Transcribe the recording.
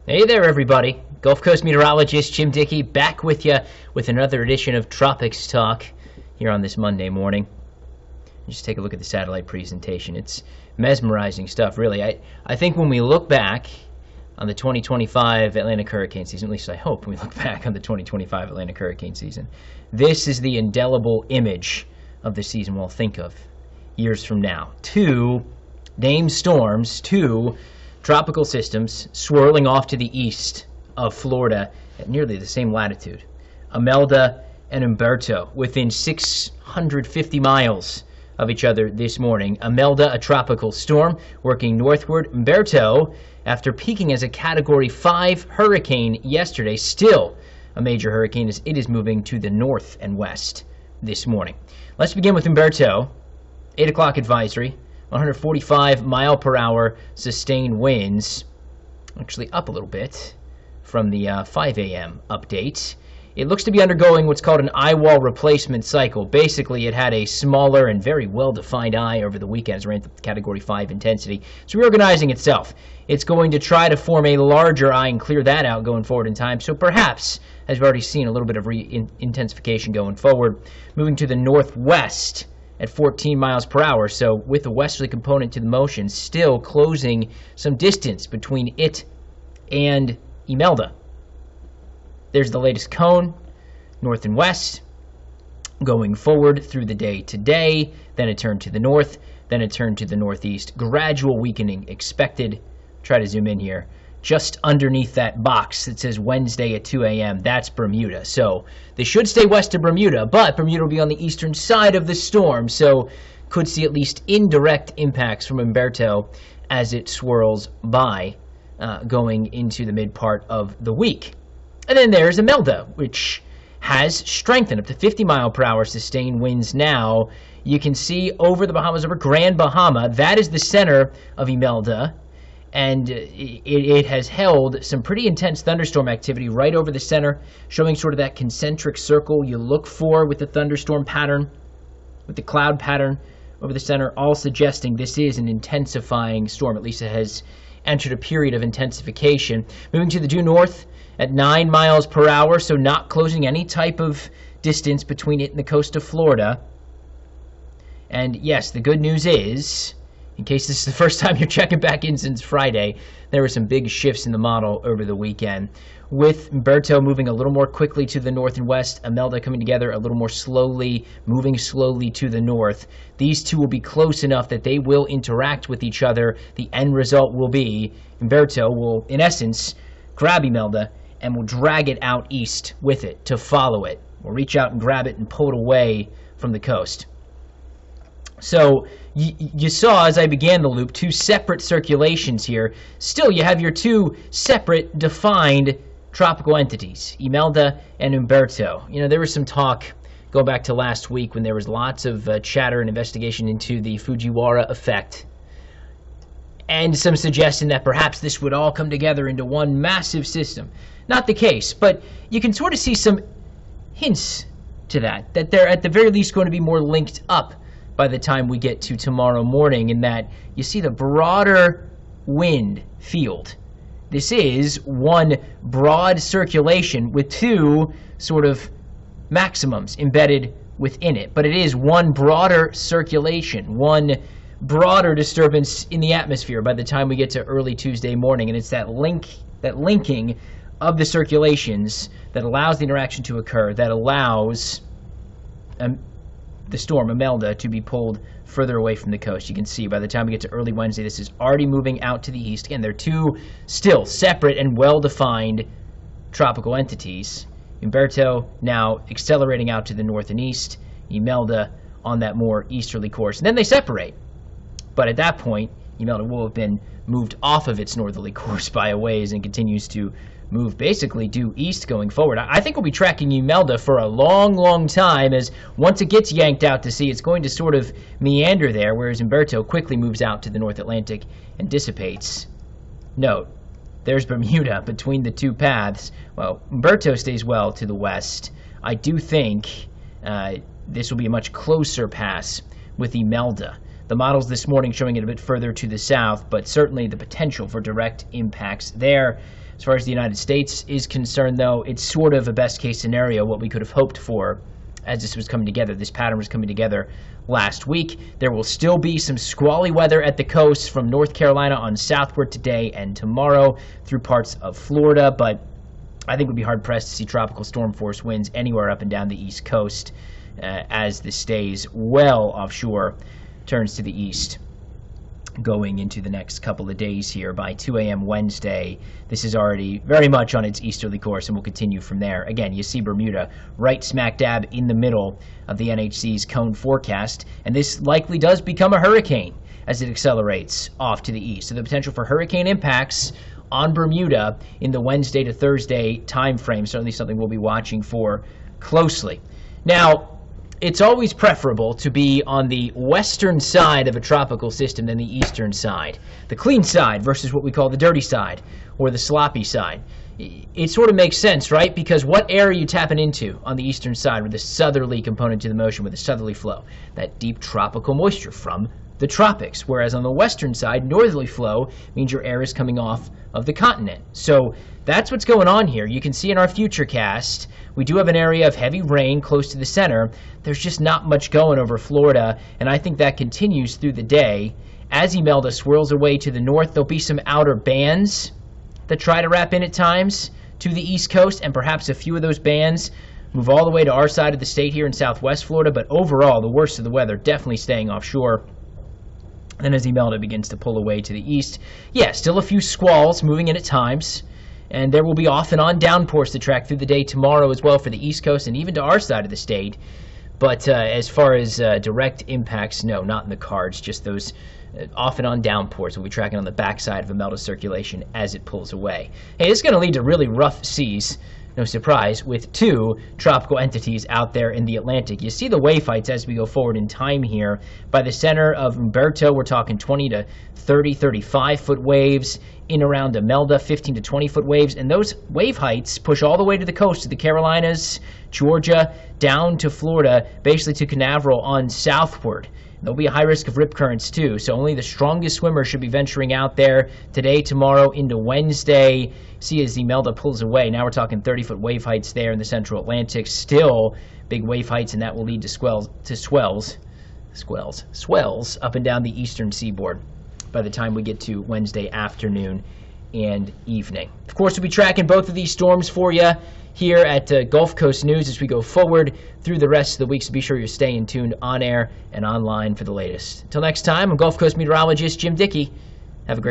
Hey there, everybody. Gulf Coast meteorologist Jim Dickey back with you with another edition of Tropics Talk here on this Monday morning. Just take a look at the satellite presentation. It's mesmerizing stuff, really. I think when we look back on the 2025 Atlantic hurricane season, at least I hope we look back on the 2025 Atlantic hurricane season, this is the indelible image of the season we'll think of years from now. Two named storms, two tropical systems swirling off to the east of Florida at nearly the same latitude. Imelda and Humberto within 650 miles of each other this morning. Imelda, a tropical storm working northward. Humberto, after peaking as a Category 5 hurricane yesterday, still a major hurricane as it is moving to the north and west this morning. Let's begin with Humberto. 8 o'clock advisory. 145 mile per hour sustained winds, actually up a little bit from the 5 a.m. update. It looks to be undergoing what's called an eye wall replacement cycle. Basically, it had a smaller and very well-defined eye over the weekend. It's ranked at Category 5 intensity. It's reorganizing itself. It's going to try to form a larger eye and clear that out going forward in time. So perhaps, as we've already seen, a little bit of intensification going forward. Moving to the northwest at 14 miles per hour, so with a westerly component to the motion, still closing some distance between it and Imelda. There's the latest cone, north and west, going forward through the day today, then it turned to the north, then it turned to the northeast. Gradual weakening expected. Try to zoom in here. Just underneath that box that says Wednesday at 2 a.m., that's Bermuda. So they should stay west of Bermuda, but Bermuda will be on the eastern side of the storm, so could see at least indirect impacts from Humberto as it swirls by going into the mid part of the week. And then there's Imelda, which has strengthened up to 50 mile per hour sustained winds now. You can see over the Bahamas, over Grand Bahama, that is the center of Imelda. And it has held some pretty intense thunderstorm activity right over the center, showing sort of that concentric circle you look for with the thunderstorm pattern, with the cloud pattern over the center, all suggesting this is an intensifying storm. At least it has entered a period of intensification. Moving to the due north at 9 miles per hour, so not closing any type of distance between it and the coast of Florida. And yes, the good news is, in case this is the first time you're checking back in since Friday, there were some big shifts in the model over the weekend. With Humberto moving a little more quickly to the north and west, Imelda coming together a little more slowly, moving slowly to the north. These two will be close enough that they will interact with each other. The end result will be Humberto will, in essence, grab Imelda and will drag it out east with it to follow it. We'll reach out and grab it and pull it away from the coast. So you saw, as I began the loop, two separate circulations here. Still, you have your two separate, defined tropical entities, Imelda and Humberto. You know, there was some talk going back to last week when there was lots of chatter and investigation into the Fujiwara effect, and some suggestion that perhaps this would all come together into one massive system. Not the case, but you can sort of see some hints to that they're at the very least going to be more linked up by the time we get to tomorrow morning, in that you see the broader wind field. This is one broad circulation with two sort of maximums embedded within it, but it is one broader circulation, one broader disturbance in the atmosphere by the time we get to early Tuesday morning, and it's that linking of the circulations that allows the interaction to occur, that allows the storm, Imelda, to be pulled further away from the coast. You can see by the time we get to early Wednesday, this is already moving out to the east. Again, they're two still separate and well-defined tropical entities. Humberto now accelerating out to the north and east, Imelda on that more easterly course. And then they separate. But at that point, Imelda will have been moved off of its northerly course by a ways and continues to move basically due east going forward. I think we'll be tracking Imelda for a long, long time, as once it gets yanked out to sea, it's going to sort of meander there, whereas Humberto quickly moves out to the North Atlantic and dissipates. Note, there's Bermuda between the two paths. Well, Humberto stays well to the west. I do think this will be a much closer pass with Imelda. The models this morning showing it a bit further to the south, but certainly the potential for direct impacts there. As far as the United States is concerned, though, it's sort of a best-case scenario, what we could have hoped for as this was coming together. This pattern was coming together last week. There will still be some squally weather at the coast from North Carolina on southward today and tomorrow through parts of Florida, but I think we'd be hard-pressed to see tropical storm force winds anywhere up and down the East Coast as this stays well offshore, turns to the east going into the next couple of days here. By 2 a.m. Wednesday, this is already very much on its easterly course and will continue from there. Again, you see Bermuda right smack dab in the middle of the NHC's cone forecast, and this likely does become a hurricane as it accelerates off to the east. So the potential for hurricane impacts on Bermuda in the Wednesday to Thursday time frame, certainly something we'll be watching for closely. Now, it's always preferable to be on the western side of a tropical system than the eastern side. The clean side versus what we call the dirty side or the sloppy side. It sort of makes sense, right? Because what air are you tapping into on the eastern side with the southerly component to the motion, with the southerly flow? That deep tropical moisture from the tropics. Whereas on the western side, northerly flow means your air is coming off of the continent. So that's what's going on here. You can see in our futurecast, we do have an area of heavy rain close to the center. There's just not much going over Florida, and I think that continues through the day. As Imelda swirls away to the north, there'll be some outer bands that try to wrap in at times to the east coast, and perhaps a few of those bands move all the way to our side of the state here in southwest Florida. But overall, the worst of the weather definitely staying offshore. And as Imelda begins to pull away to the east, yeah, still a few squalls moving in at times. And there will be off and on downpours to track through the day tomorrow as well for the east coast and even to our side of the state. But as far as direct impacts, no, not in the cards. Just those off and on downpours we'll be tracking on the backside of Imelda's circulation as it pulls away. Hey, this is going to lead to really rough seas. No surprise, with two tropical entities out there in the Atlantic. You see the wave heights as we go forward in time here. By the center of Humberto, we're talking 20 to 30, 35-foot waves. In around Imelda, 15 to 20-foot waves. And those wave heights push all the way to the coast, to the Carolinas, Georgia, down to Florida, basically to Canaveral on southward. There'll be a high risk of rip currents too, so only the strongest swimmers should be venturing out there today, tomorrow, into Wednesday. See as Imelda pulls away, now we're talking 30-foot wave heights there in the central Atlantic. Still big wave heights, and that will lead to swells up and down the eastern seaboard by the time we get to Wednesday afternoon and evening. Of course, we'll be tracking both of these storms for you here at Gulf Coast News as we go forward through the rest of the week, so be sure you're staying tuned on air and online for the latest. Until next time, I'm Gulf Coast meteorologist Jim Dickey. Have a great